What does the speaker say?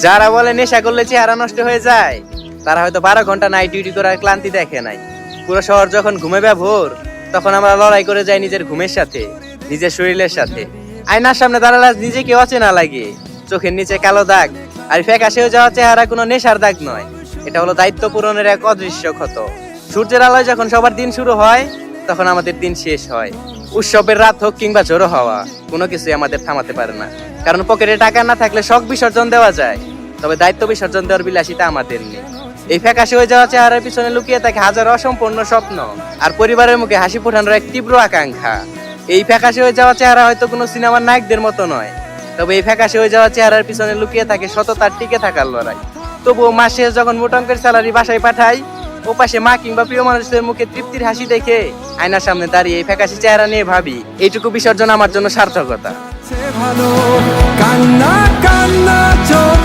যারা বলে নেশা করলে চেহারা নষ্ট হয়ে যায়, তারা হয়তো 12 ঘন্টা নাইট ডিউটি করার ক্লান্তি দেখে নাই। পুরো শহর যখন ঘুমে ভোর, তখন আমরা লড়াই করে যাই নিজের ঘুমের সাথে, নিজের শরীরের সাথে। আয়নার সামনে দাঁড়ালে আজ নিজেকে অচেনা লাগে। চোখের নিচে কালো দাগ আর ফ্যাকাশে হয়ে যাওয়া চেহারা কোনো নেশার দাগ নয়, এটা হলো দায়িত্ব পূরণের এক অদৃশ্য ক্ষত। সূর্যের আলোয় যখন সবার দিন শুরু হয়, তখন আমাদের দিন শেষ হয়। উৎসবের রাত হোক কিংবা ঝোড়ো হাওয়া, কোনো কিছুই আমাদের থামাতে পারে না। কারণ পকেটে টাকা না থাকলে শখ বিসর্জন দেওয়া যায়, তবে দায়িত্ব বিসর্জন দেওয়ার বিলাসিতা আমাদের নেই। এই ফ্যাকাশে হয়ে যাওয়া চেহারার পিছনে লুকিয়ে থাকে হাজারো অসম্পূর্ণ স্বপ্ন আর পরিবারের মুখে হাসি ফোটানোর এক তীব্র আকাঙ্ক্ষা। এই ফ্যাকাশে হয়ে যাওয়া চেহারা হয়তো কোনো সিনেমার নায়কদের মতো নয়, তবে এই ফ্যাকাশে হয়ে যাওয়া চেহারার পিছনে লুকিয়ে থাকে সততার টিকে থাকার লড়াই। তবুও মাস শেষ যখন মোটাঙ্কের স্যালারি বাসায় পাঠাই, ও পাশে মা কিংবা প্রিয় মানুষদের মুখে তৃপ্তির হাসি দেখে আয়নার সামনে দাঁড়িয়ে এই ফ্যাকাশে চেহারা নিয়ে ভাবি, এইটুকু বিসর্জন আমার জন্য সার্থকতা। ভালো কান্না কান্না চোখ